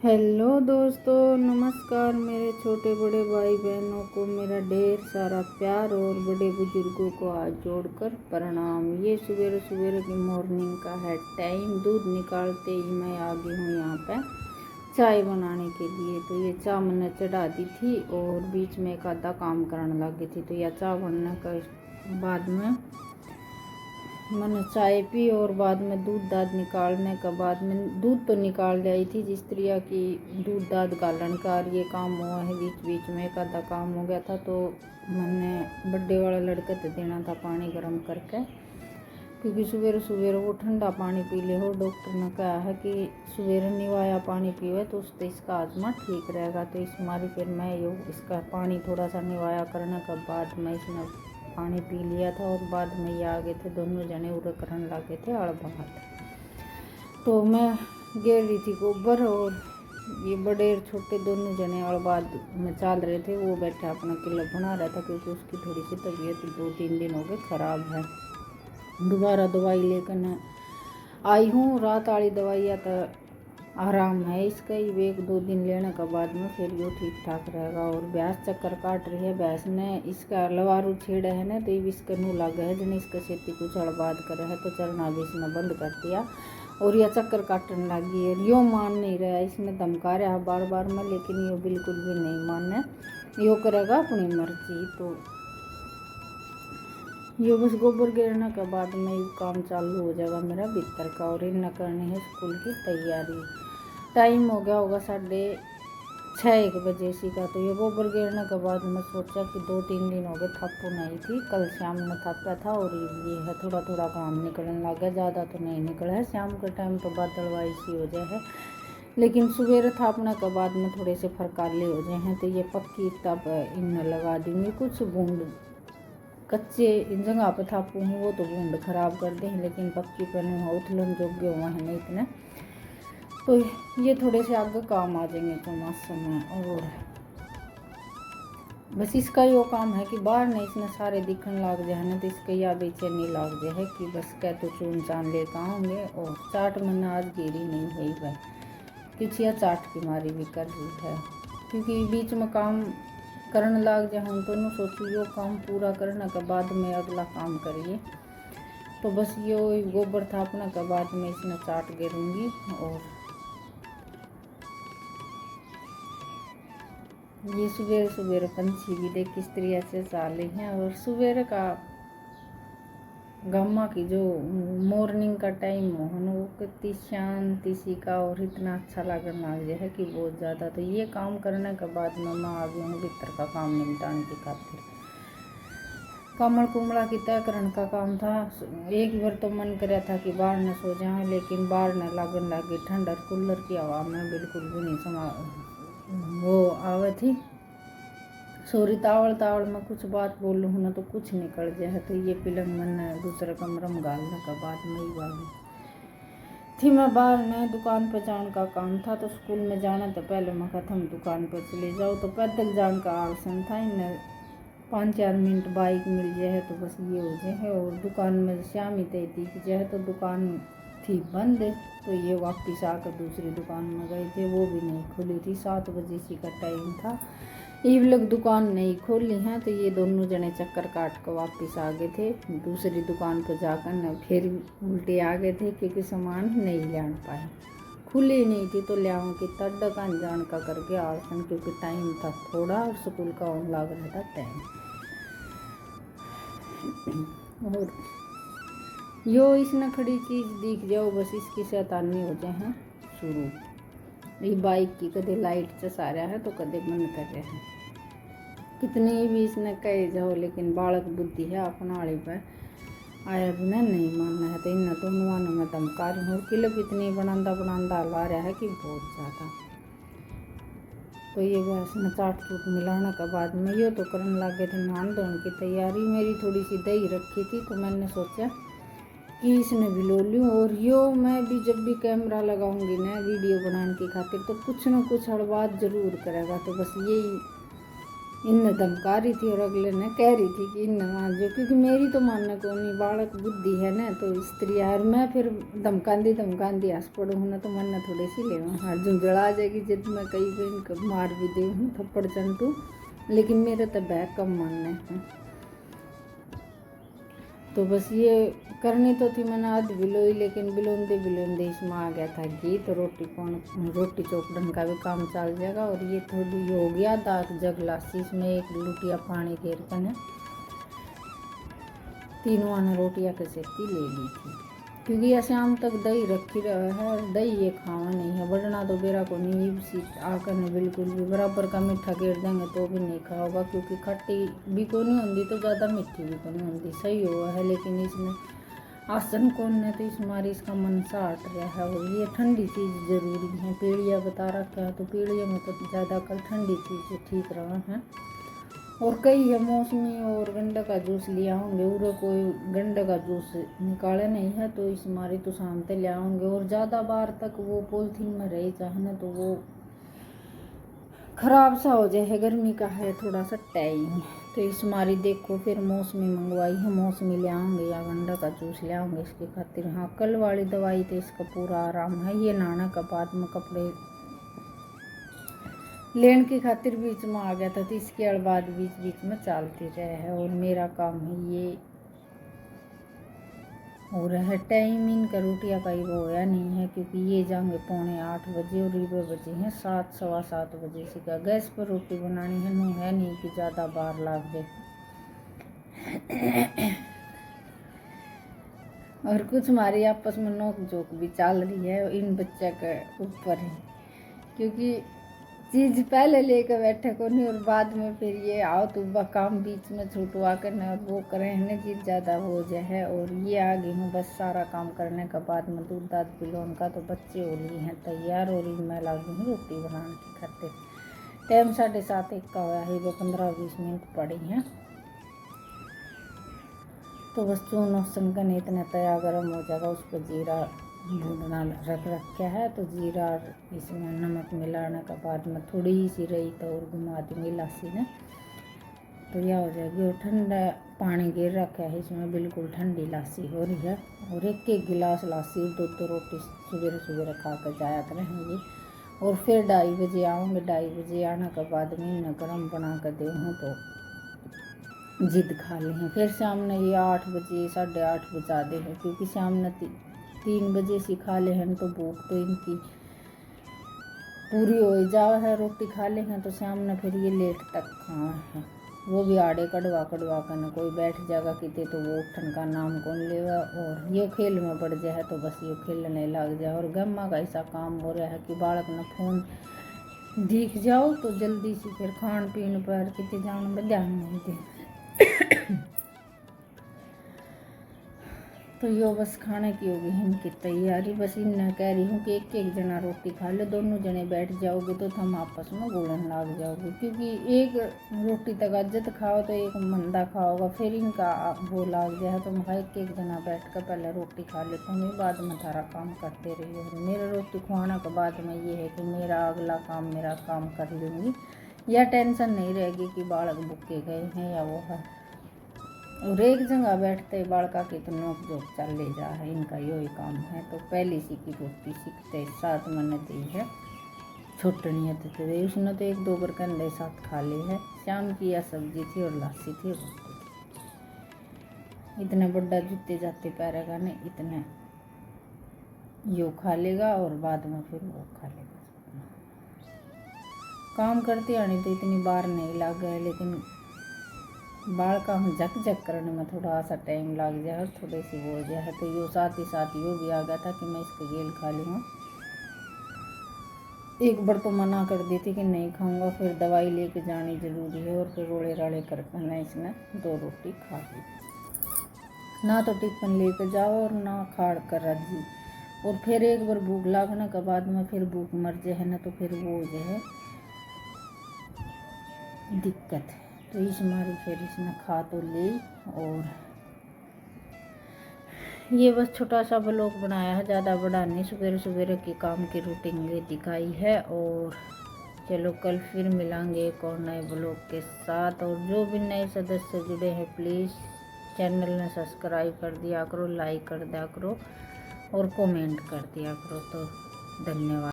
Hello दोस्तों, नमस्कार। मेरे छोटे बड़े भाई बहनों को मेरा ढेर सारा प्यार और बड़े बुजुर्गों को हाथ जोड़कर प्रणाम। ये सवेरे सवेरे की मॉर्निंग का है टाइम। दूध निकालते ही मैं आ गई हूँ यहाँ पे चाय बनाने के लिए। तो ये चाय मैंने चढ़ा दी थी और बीच में एक आधा काम करने लगी थी। तो यह चाय बनने के बाद में मैंने चाय पी और बाद में दूध दाद निकालने के बाद में दूध तो निकाल लाई थी जिस तरह की दूध दाद गालन का ये काम हुआ है। बीच बीच में एक आधा काम हो गया था तो मैंने बर्थडे वाला लड़के को देना था पानी गर्म करके, क्योंकि सवेरे सवेरे वो ठंडा पानी पी ले हो। डॉक्टर ने कहा है कि सवेरे निवाया पानी पीवे तो उससे इसका आजमा ठीक रहेगा। तो इस मारी फिर मैं इसका पानी थोड़ा सा निवाया करने के बाद मैं इसमें पानी पी लिया था और बाद में ये आ गए थे दोनों जने उड़े करने लगे थे अड़बाहट। तो मैं गिर रही थी गोबर और ये बड़े छोटे दोनों जने अड़बाद में चल रहे थे। वो बैठा अपना किला बना रहा था क्योंकि उसकी थोड़ी सी तबीयत 2-3 दिन हो गए ख़राब है। दोबारा दवाई लेकर आई हूँ। रात वाली दवाइयाँ तो आराम है इसका ही, 1-2 दिन लेने के बाद में फिर वो ठीक ठाक रहेगा। और भैंस चक्कर काट रही है। भैंस ने इसका लवारू छेड़ा है ना तो ये इसका नू लगा है जन इसका खेती कुछ हड़बाद करे है तो चलना भी इसने बंद कर दिया और यह चक्कर काटने लगी है। यो मान नहीं रहा है, इसने धमका रहा है बार बार में, लेकिन यो बिल्कुल भी नहीं माने। यो करेगा अपनी मर्जी। तो यो बस गोबर गिरने के बाद में ये काम चालू हो जाएगा मेरा भीतर का। और इन करनी है स्कूल की तैयारी। टाइम हो गया होगा 6:30-1 बजे सी का। तो ये गोबर गिरने के बाद मैं सोचा कि 2-3 दिन हो गए थापू नहीं थी। कल शाम में थापा था और ये है थोड़ा थोड़ा काम निकलने लगा, ज़्यादा तो नहीं निकला है। शाम के टाइम तो बादलवाई सी हो जाए है, लेकिन सवेरे थापने के बाद में थोड़े से फरकाले हो जाए हैं। तो ये पक्की तब इन लगा दूँगी। कुछ बूंद कच्चे इन जगह पर थापू हूँ वो तो बूंद खराब कर दें, लेकिन पक्की पर नहीं उथलन जोगे हुआ है नहीं इतने। तो ये थोड़े से आगे काम आ जाएंगे चौमासे में। और बस इसका यो काम है कि बाहर नहीं इसने सारे दिखने लग जाए ना तो इसका यह बेचैनी लग जाए है कि बस क्या तो चून चान लेकर आऊँगे। और चाट मैंने आज गिरी नहीं हुई है कुछ यह चाट की मारी भी कर रही है, क्योंकि बीच में काम करने लग जाए हम तो न सोचू यो काम पूरा करने के बाद में अगला काम करिए। तो बस यो गोबर थापने के बाद में इसमें चाट गिरूँगी। और ये सवेरे सवेरे पंछी भी देख किस तरह से चाले हैं। और सवेरे का गम्मा की जो मॉर्निंग का टाइम हो है वो कितनी शांति सी का और इतना अच्छा लगने लग गया है कि बहुत ज़्यादा। तो ये काम करने के बाद मैं आ गई हूँ भीतर का काम निपटाने की खातिर। कमल कुमड़ा की तय करने का काम था। एक बार तो मन कराया था कि बाहर न सो जाए, लेकिन बाहर न लगन लगी ठंड और कूलर की हवा में बिल्कुल भी नहीं समा वो आवे थी। सॉरी तावड़ तावड़ में कुछ बात बोल लूँ ना तो कुछ निकल जाए। तो ये फिल्म मैंने दूसरे कमरे में गालने के बाद में ही भागी थी। मैं बाहर में दुकान पर जाने का काम था तो स्कूल में जाना तो पहले मैं कहता हम दुकान पर चले जाओ। तो पैदल जाने का आलसन था, इन्हें 5-4 मिनट बाइक मिल जाए तो बस ये हो जाए। और दुकान में शाम ही तय दिख जाए तो दुकान थी बंद। तो ये वापस आकर दूसरी दुकान में गए थे, वो भी नहीं खुली थी। 7 बजे सी का टाइम था, ये लोग दुकान नहीं खोली हैं। तो ये दोनों जने चक्कर काट कर वापस आ गए थे दूसरी दुकान पर जाकर न फिर उल्टे आ गए थे क्योंकि सामान नहीं लान पाए, खुली नहीं थी। तो लियाओं की तड़ का जान का करके आसन क्योंकि टाइम था थोड़ा और स्कूल का ऑन लग रहा था टाइम। और यो इसने खड़ी चीज़ दिख जाओ बस इसकी शैतानी हो जाए हैं शुरू। ये बाइक की कदे लाइट चसा रहा है तो कदे बंद कर रहे हैं। कितनी भी इसने कहे जाओ लेकिन बालक बुद्धि है अपना वाले पर आया बिना नहीं मानना है। तो इन दोनों ने मैं धमका रही हूँ। किलो कितनी बनांदा बनांदा ला रहा है कि बहुत ज़्यादा। तो ये बस में चाट चूट मिलाने के बाद में ये तो करने लगे थे नहान धोने की तैयारी। मेरी थोड़ी सी दही रखी थी तो मैंने सोचा कि इसने भी लो लूँ। और यो मैं भी जब भी कैमरा लगाऊंगी ना वीडियो बनाने की खातिर तो कुछ न कुछ हड़बात ज़रूर करेगा। तो बस यही इन्हें धमका रही थी और अगले ने कह रही थी कि इन्हें मान जो, क्योंकि मेरी तो मानने को नहीं, बालक बुद्धि है ना, तो स्त्री और मैं फिर धमकांदी हंस पड़ूँ ना, तो मन थोड़े सी ले अर्जुन जड़ा जाएगी जिद में कई बहन मार भी दे हूँ थप्पड़ चंटू, लेकिन मेरे तो बैग कम मानने हैं। तो बस ये करनी तो थी मैंने आध बिलोई, लेकिन बिलोंदे इसमें आ गया था घी, तो रोटी चौकड़न का भी काम चल जाएगा। और ये थोड़ी हो गया दाग जग लासी, इसमें एक लुटिया पानी घेर कर ने तीनों आना रोटियाँ के सेकी ले ली थी, क्योंकि ये शाम तक दही रखी रहा है, दही ये खावा नहीं है, बढ़ना तो बेरा को नहीं भी आकर ने बिल्कुल भी बराबर का मीठा घेर देंगे तो भी नहीं खाओगा, क्योंकि खट्टी भी को नहीं होती तो ज़्यादा मीठी भी को नहीं होती, सही हुआ है। लेकिन इसमें आसन कौन ने तो इस मारी इसका मन सा हट रहा है। और ये ठंडी चीज़ ज़रूरी है, पीढ़िया बता रखा है, तो पीढ़िया में तो ज़्यादा कर ठंडी चीज़ ठीक रहा है। और कई है मौसमी और गंडा का जूस लिया होंगे, उरे कोई गंडा का जूस निकाले नहीं है, तो इस मारी तो शाम तक ले आओगे। और ज़्यादा बार तक वो पॉलिथीन में रही चाहे ना तो वो खराब सा हो जाए, गर्मी का है थोड़ा सा टाइम, तो इस मारी देखो फिर मौसमी मंगवाई है, मौसमी ले आऊँगे या गंडा का जूस ले आऊँगे इसके खातिर। हाँ, कल वाली दवाई तो इसका पूरा आराम है, ये नहाना का बाद में कपड़े लेन की खातिर बीच में आ गया था, तो इसके अड़बाद बीच में चलती रहे है। और मेरा काम है ये हो रहा है टाइम इनका रोटियाँ का ही वो होया नहीं है, क्योंकि ये जाएंगे 7:45 बजे और ये बजे हैं 7 सवा 7 बजे से का गैस पर रोटी बनानी है, नो है नहीं कि ज़्यादा बार लाग जाए। और कुछ हमारी आपस में नोक झोंक भी चल रही है इन बच्चे के ऊपर ही, क्योंकि चीज़ पहले लेकर बैठे को नहीं और बाद में फिर ये आओ तो वह काम बीच में छुटवा करना और वो करें है चीज़ ज़्यादा हो जाए। और ये आ गई हूँ बस सारा काम करने के बाद में दूध दाद पिलोन का, तो बच्चे हो ली हैं तैयार और मैं ला गई हूँ रोटी बनाने की खातिर। टाइम 7:30 का हुआ है, वो 15-20 मिनट पड़ी हैं, तो बस चून सनकन इतना तया गर्म हो जाएगा, उस पर जीरा भूनना रख रखा है, तो जीरा इसमें नमक मिलाने के बाद में थोड़ी सी रही तो और घुमा दूँगी लासी ने, तो यह हो जाएगी। और ठंडा पानी गिर रखा है इसमें, बिल्कुल ठंडी लासी हो रही है। और एक गिलास लासी 2 रोटी सवेरे खा कर जाया करेंगे। और फिर 2:30 बजे आऊँगे, 2:30 बजे आने के बाद में इन्हें गर्म बना कर दे हूँ तो जिद खा ली हैं। फिर शाम ने ये 8 बजे 8:30 बजा दे हैं, क्योंकि शाम ने 3 बजे से खा ले हैं, तो भूख तो इनकी पूरी हो जाओ है, रोटी खा ले हैं, तो शाम ने फिर ये लेट तक खाए हैं, वो भी आड़े कड़वा कर न कोई बैठ जाएगा किते तो वो उठन का नाम कौन लेगा। और ये खेल में बढ़ जाए तो बस ये खेलने लग जाए। और गम्मा का ऐसा काम हो रहा है कि बालक ने फोन दिख जाओ तो जल्दी से फिर खान पीन पर कितने जाने में ध्यान नहीं दे। तो यो बस खाने की होगी इनकी तैयारी। बस इन्हें कह रही हूँ कि एक जना रोटी खा लो, दोनों जने बैठ जाओगे तो हम आपस में घुलन लग जाओगे, क्योंकि एक रोटी तक अज्जत खाओ तो एक मंदा खाओगा, फिर इनका वो लग जाए। तो मैं एक जना बैठ कर पहले रोटी खा लेता हूँ, बाद में सारा काम करते रहिए। और मेरे रोटी खुआने के बाद में ये है कि मेरा अगला काम मेरा काम कर लूँगी, या टेंशन नहीं रहेगी कि बालक भूखे गए हैं या वो है। और एक जगह बैठते बालका की तो नोक झोंक चल ले जा है, इनका यही काम है। तो पहली सी की रोटी सीखते साथ मैंने दी है छोटनी तो दे, उसने तो 1-2 बार कंधे साथ खा ली है। शाम की या सब्जी थी और लासी थी रोटी थी। इतना बड़ा जूते जाते पैरेगा नहीं, इतने यो खा लेगा और बाद में फिर वो खा लेगा। काम करती आनी तो इतनी बार नहीं लग गए, लेकिन बाल का हम झक करने में थोड़ा सा टाइम लग जाए और थोड़ी सी वो हो जाए। तो यो साथ ही साथ यो भी आ गया था कि मैं इसका गेल खा लूँगा। एक बार तो मना कर दी थी कि नहीं खाऊंगा, फिर दवाई लेके जानी जरूरी है, और फिर रोड़े राड़े करके मैं इसने 2 रोटी खा ली, ना तो टिफिन लेके जाओ और ना खाड़ कर रख दी। और फिर एक बार भूख लगने के बाद में फिर भूख मर जाए ना, तो फिर वो जो है दिक्कत है। तो इस मारी फिर इसने खा तो ले। और ये बस छोटा सा ब्लॉग बनाया है, ज़्यादा बड़ा नहीं, सवेरे की काम की रूटीन ये दिखाई है। और चलो कल फिर मिलेंगे एक और नए ब्लॉग के साथ। और जो भी नए सदस्य जुड़े हैं प्लीज़ चैनल में सब्सक्राइब कर दिया करो, लाइक कर दिया करो और कमेंट कर दिया करो। तो धन्यवाद।